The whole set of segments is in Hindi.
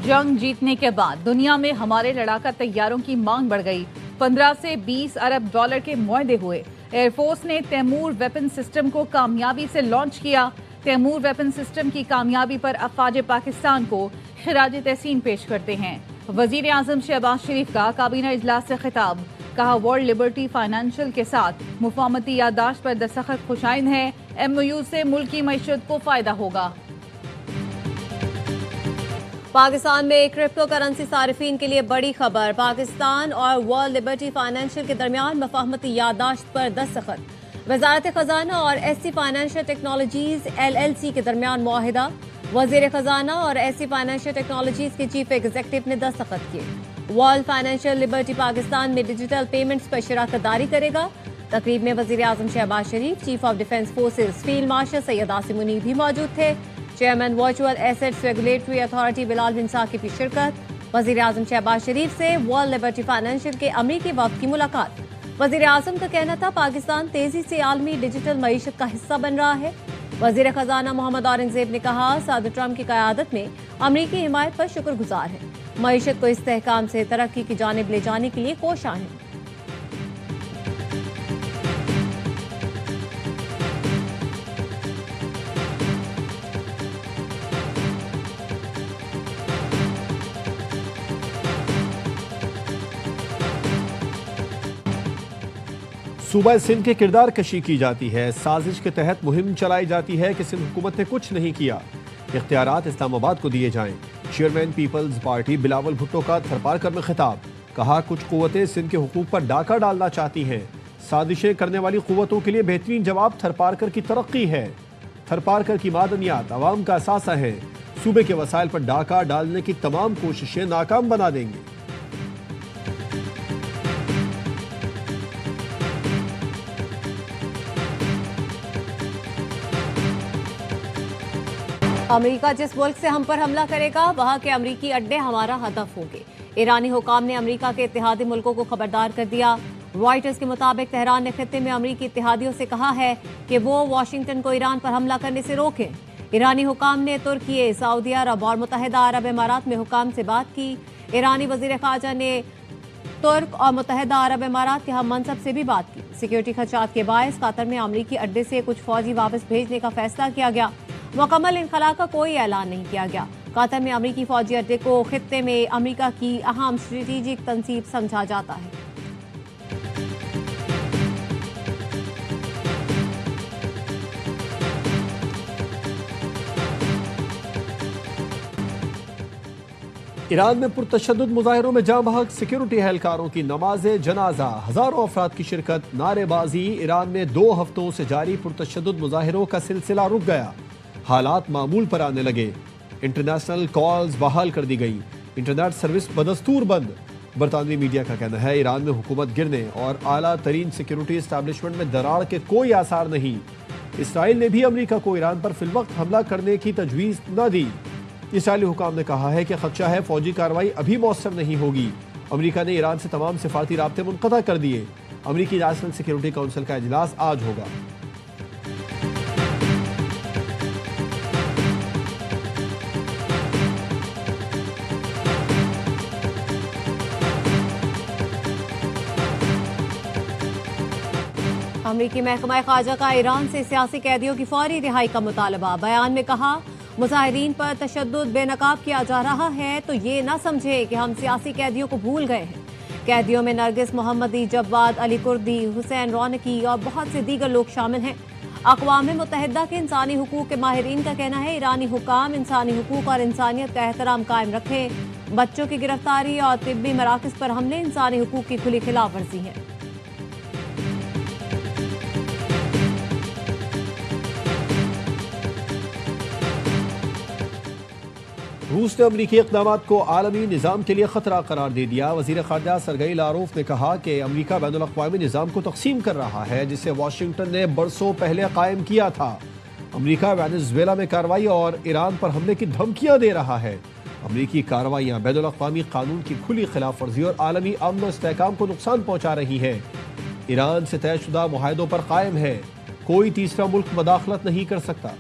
जंग जीतने के बाद दुनिया में हमारे लड़ाका तैयारों की मांग बढ़ गई। 15 से 20 अरब डॉलर के मुआहदे हुए। एयरफोर्स ने तैमूर वेपन सिस्टम को कामयाबी से लॉन्च किया। तैमूर वेपन सिस्टम की कामयाबी पर अफवाज पाकिस्तान को खिराज तहसीन पेश करते हैं। वजीर आजम शहबाज शरीफ का काबीना इजलास से खिताब। कहा, वर्ल्ड लिबर्टी फाइनेंशियल के साथ मुफाहमती याददाश्त पर दस्तखत खुशाइन है। MOU से मुल्क की मईशत को फायदा होगा। पाकिस्तान में क्रिप्टो करेंसी सारिफीन के लिए बड़ी खबर। पाकिस्तान और वर्ल्ड लिबर्टी फाइनेंशियल के दरमियान मुफाहमती याददाश्त पर दस्तखत। वजारत खजाना और SC फाइनेंशियल टेक्नोलॉजीज LLC के दरमियान मुआहिदा। वजीर खजाना और SC फाइनेंशियल टेक्नोलॉजीज के चीफ एग्जीक्यूटिव ने दस्तखत किए। वर्ल्ड फाइनेंशियल लिबर्टी पाकिस्तान में डिजिटल पेमेंट्स पर शराकत दारी करेगा। तकरीब में वजीर आजम Shehbaz Sharif, chief of defence forces field marshal Syed Asim Munir भी मौजूद थे। Chairman virtual assets regulatory authority Bilal bin Saqib की शिरकत। वजीर आजम शहबाज शरीफ से वर्ल्ड लिबर्टी फाइनेंशियल के अमरीकी वफद की मुलाकात। वजीर आजम का कहना था, पाकिस्तान तेजी से आलमी डिजिटल मईशत का हिस्सा बन रहा है। वजीर खजाना मोहम्मद औरंगजेब ने कहा, सदर ट्रंप की क़यादत में अमरीकी हिमायत पर शुक्रगुजार है। मईशत को इस्तेहकाम से तरक्की की जानिब ले जाने के लिए कोशां हैं। सूबा सिंध के किरदार कशी की जाती है। साजिश के तहत मुहिम चलाई जाती है कि सिंध हुकूमत ने कुछ नहीं किया। इख्तियारात इस्लामाबाद को दिए जाएं। Chairman Peoples Party Bilawal Bhutto का थरपारकर में खिताब। कहा, कुछ कुव्वतें सिंध के हुकूक पर डाका डालना चाहती हैं। साजिशें करने वाली कुव्वतों के लिए बेहतरीन जवाब थरपारकर की तरक्की है। थरपारकर की मादनियात अवाम का असासा है। सूबे के वसाइल पर डाका डालने की तमाम कोशिशें नाकाम बना देंगे। अमेरिका जिस मुल्क से हम पर हमला करेगा, वहां के अमरीकी अड्डे हमारा हदफ होंगे। ईरानी हुकाम ने अमेरिका के इत्तेहादी मुल्कों को खबरदार कर दिया। रॉयटर्स के मुताबिक तेहरान ने खित्ते में अमरीकी इत्तेहादियों से कहा है कि वो वाशिंगटन को ईरान पर हमला करने से रोकें। ईरानी हुकाम ने तुर्की, सऊदी अरब और मुत्तहिदा अरब इमारात में हुकाम से बात की। ईरानी वजीर खारजा ने तुर्क और मुत्तहिदा अरब इमारात के हम मनसब से भी बात की। सिक्योरिटी खदशात के बायस कतर में अमरीकी अड्डे से कुछ फौजी वापस भेजने का फैसला किया गया। मुकम्मल इनखला का कोई ऐलान नहीं किया गया। कतर में अमरीकी फौजी अड्डे को खित्ते में अमरीका की अहम स्ट्रेटेजिक तंसीब समझा जाता है। ईरान में पुरतशद्दुद मुजाहिरों में जाँ बहक सिक्योरिटी एहलकारों की नमाज जनाजा। हजारों अफराद की शिरकत, नारेबाजी। ईरान में 2 हफ्तों से जारी पुरतशद्दुद मुजाहिरों का सिलसिला रुक गया। हालात मामूल पर आने लगे। इंटरनेशनल कॉल्स बहाल कर दी गई। इंटरनेट सर्विस बदस्तूर बंद। बरतानवी मीडिया का कहना है, ईरान में हुकूमत गिरने और आला तरीन सिक्योरिटी एस्टैब्लिशमेंट में दरार के कोई आसार नहीं। इसराइल ने भी अमरीका को ईरान पर फिलवक्त हमला करने की तजवीज़ न दी। इसराइली हुकाम ने कहा है कि खदशा है फौजी कार्रवाई अभी मौसर नहीं होगी। अमरीका ने ईरान से तमाम सिफारती राब्ते मुनक़ता कर दिए। अमरीकी नेशनल सिक्योरिटी काउंसिल का इजलास आज होगा। अमरीकी महकमा खारजा का ईरान से सियासी कैदियों की फौरी रिहाई का मुतालबा। बयान में कहा, मुजाहिरीन पर तशद्दुद बेनकाब किया जा रहा है तो ये न समझे कि हम सियासी कैदियों को भूल गए हैं। कैदियों में नरगिस मोहम्मदी, जव्वाद अली कुर्दी, हुसैन रौनकी और बहुत से दीगर लोग शामिल हैं। अक़वाम मुत्तहिदा के इंसानी हुकूक के माहिरीन का कहना है, ईरानी हुकाम इंसानी हुकूक और इंसानियत का एहतराम कायम रखें। बच्चों की गिरफ्तारी और तिब्बी मराकज़ पर हमले इंसानी हुकूक की खुली खिलाफ वर्जी है। रूस ने अमरीकी इक़दामात को आलमी निज़ाम के लिए ख़तरा करार दे दिया। वज़ीर ख़ारजा सरगई लारोफ ने कहा कि अमरीका बैनुल-अक़वामी निज़ाम को तक़सीम कर रहा है, जिसे वाशिंगटन ने बरसों पहले कायम किया था। अमरीका वेनेज़ुएला में कार्रवाई और ईरान पर हमले की धमकियाँ दे रहा है। अमरीकी कार्रवाइयाँ बैनुल-अक़वामी कानून की खुली खिलाफ वर्जी और आलमी अमन और इस्तेहकाम को नुकसान पहुँचा रही है। ईरान से तयशुदा मुआहदों पर कायम है। कोई तीसरा मुल्क मदाखलत नहीं कर सकता।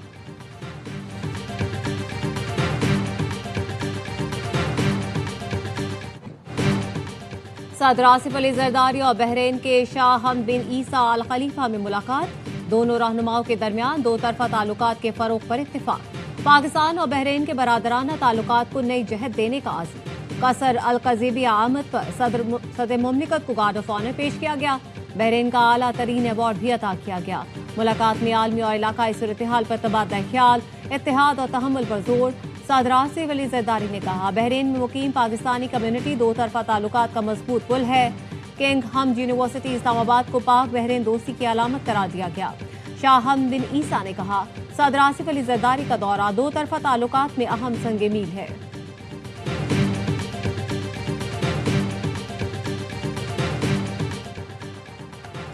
सदर आसिफ अली जरदारी और बहरीन के शाह हमद बिन ईसा अल खलीफा में मुलाकात। दोनों रहनुमाओं के दरमियान दो तरफा ताल्लुकात के फरोग पर इत्तेफाक। पाकिस्तान और बहरीन के बरादराना ताल्लुकात को नई जहत देने का आज़म। कसर अल कज़ीबी आमद पर सदर मुमलिकत को गार्ड ऑफ ऑनर पेश किया गया। बहरीन का आला तरीन अवार्ड भी अता किया गया। मुलाकात में आलमी और इलाकाई सूरत-ए-हाल पर तबादला ख्याल, इत्तेहाद और तहम्मुल पर जोर। सदर आसिफ अली जरदारी ने कहा, बहरीन में मुकीम पाकिस्तानी कम्युनिटी दो तरफा ताल्लुकात का मजबूत पुल है। किंग हमद यूनिवर्सिटी इस्लामाबाद को पाक बहरीन दोस्ती की अलामत करार दिया गया। शाह हमद बिन ईसा ने कहा, सदर आसिफ अली जरदारी का दौरा दो तरफा ताल्लुकात में अहम संगे मील है।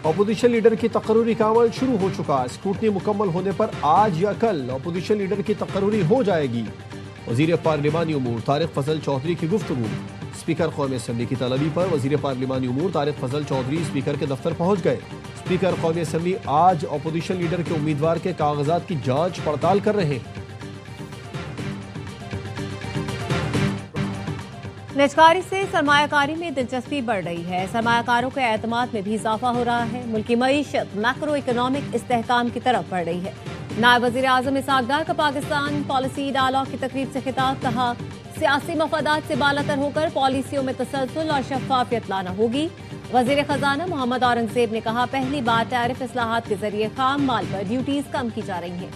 अपोजिशन लीडर की तकर्रुरी का अमल शुरू हो चुका। स्क्रूटनी मुकम्मल होने पर आज या कल अपोजिशन लीडर की तकर्रुरी हो जाएगी। वजीर पार्लिमानी उमूर तारिक फजल चौधरी की गुफ्तगू। स्पीकर कौमी असम्बली की तलबी पर वजीर पार्लिमानी उमूर तारिक फजल चौधरी स्पीकर के दफ्तर पहुंच गए। स्पीकर कौमी असम्बली आज अपोजिशन लीडर के उम्मीदवार के कागजात की जांच पड़ताल कर रहे हैं। निजकारी से सरमायाकारी में दिलचस्पी बढ़ रही है। सरमायाकारों के एतमाद में भी इजाफा हो रहा है। मुल्की मईशत मैक्रो इकोनॉमिक इस्तेहकाम की तरफ बढ़ रही है। नायब वज़ीर आज़म इसहाक डार का पाकिस्तान पॉलिसी डायलॉग की तकरीब से खिताब। कहा, सियासी मफादात से बालातर होकर पॉलिसियों में तसलसल और शफाफियत लाना होगी। वज़ीर खजाना मोहम्मद औरंगजेब ने कहा, पहली बार टैरिफ इस्लाहात के जरिए खाम माल पर ड्यूटीज कम की जा रही हैं।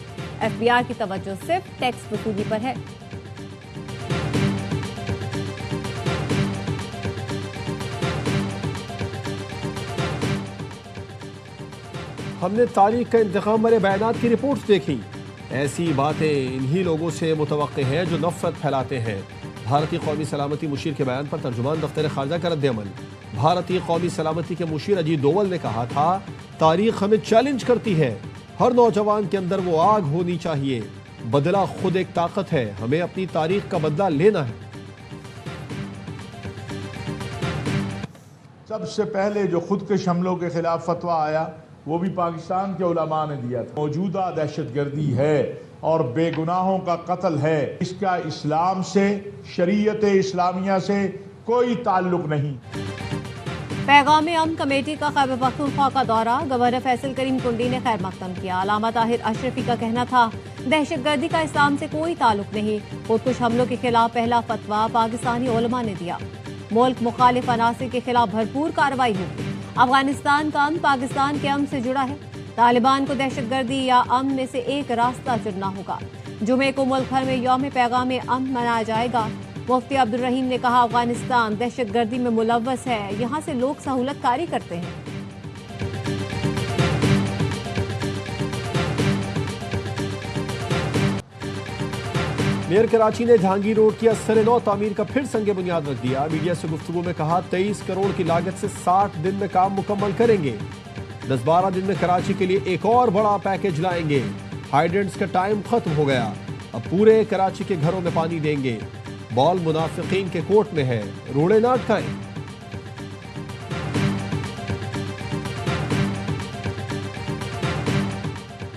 FBI की तवज्जो सिर्फ टैक्स वसूली पर है। हमने तारीख का इंतकाम वाले बयानात की रिपोर्ट्स देखी। ऐसी बातें इन्हीं लोगों से मुतवक्के हैं जो नफरत फैलाते हैं। भारतीय कौमी सलामती मुशीर के बयान पर तर्जुमान दफ्तर खारजा का रद्द-ए-अमल। भारतीय कौमी सलामती के मुशीर अजीत डोवल ने कहा था, तारीख हमें चैलेंज करती है। हर नौजवान के अंदर वो आग होनी चाहिए। बदला खुद एक ताकत है। हमें अपनी तारीख का बदला लेना है। सबसे पहले जो खुदकश हमलों के खिलाफ फतवा आया वो भी पाकिस्तान के उलमा ने दिया था। मौजूदा दहशतगर्दी है और बेगुनाहों का कत्ल है। इसका इस्लाम से, शरीयत इस्लामिया से कोई ताल्लुक नहीं। पैगाम अमन कमेटी का खैबर पख्तूनख्वा का दौरा। गवर्नर फैसल करीम कुंडी ने खैर मकदम किया। अल्लामा ताहिर अशरफी का कहना था, दहशतगर्दी का इस्लाम से कोई ताल्लुक नहीं। खुदकुश हमलों के खिलाफ पहला फतवा पाकिस्तानी उलमा ने दिया। मुल्क मुखालिफ अनासिर के खिलाफ भरपूर कार्रवाई होगी। अफगानिस्तान का अमन पाकिस्तान के अमन से जुड़ा है। तालिबान को दहशतगर्दी या अमन में से एक रास्ता चुनना होगा। जुमे को मुल्क भर में यौम पैगाम अमन मनाया जाएगा। मुफ्ती अब्दुल रहीम ने कहा, अफगानिस्तान दहशतगर्दी में मुलव्वस है। यहाँ से लोग सहूलतकारी करते हैं। मेयर कराची ने जहांगीर रोड की असर नौ तामीर का फिर संगे बुनियाद रख दिया। मीडिया से गुफ्तगू में कहा, 23 करोड़ की लागत से 60 दिन में काम मुकम्मल करेंगे। 10-12 दिन में कराची के लिए एक और बड़ा पैकेज लाएंगे। हाइड्रेंट्स का टाइम खत्म हो गया। अब पूरे कराची के घरों में पानी देंगे। बॉल मुनाफिकीन के कोर्ट में है, रोड़े ना अटकाएं।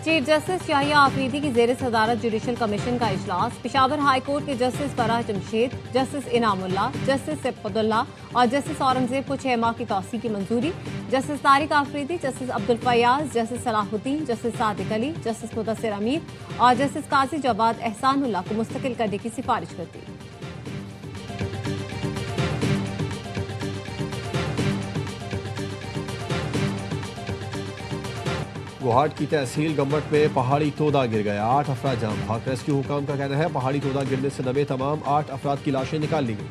चीफ जस्टिस शाहिया आफरीदी की जेर सदारत जुडिशल कमीशन का इजलास। पेशावर हाई कोर्ट के justice Farah Jamshed, justice Inamullah, justice Siftullah और जस्टिस औरंगजेब को 6 माह की तौसी की मंजूरी। Justice Tariq Afridi, justice Abdul Fayaz, justice Salahuddin, justice Sadiq Ali, justice Mudassir Amir और जस्टिस काजी जवाद एहसानुल्लाह को मुस्तकिल करने की सिफारिश करती। गुवाहाट की तहसील गम्बट में पहाड़ी तोदा गिर गया। 8 अफराद जाम भाग। रेस्क्यू हुकाम का कहना है, पहाड़ी तोदा गिरने से दबे तमाम 8 अफराद की लाशें निकाल ली गई।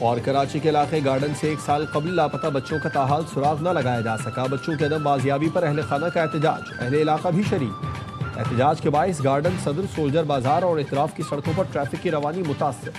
और कराची के इलाके गार्डन से 1 साल कबल लापता बच्चों का ताहाल सुराग न लगाया जा सका। बच्चों के अदम बाजियाबी पर अहले खाना का एहतजाज। अहले इलाका भी शरीक। एहतजाज के बाइस गार्डन, सदर, सोल्जर बाजार और इतराफ की सड़कों पर ट्रैफिक की रवानी मुतासर।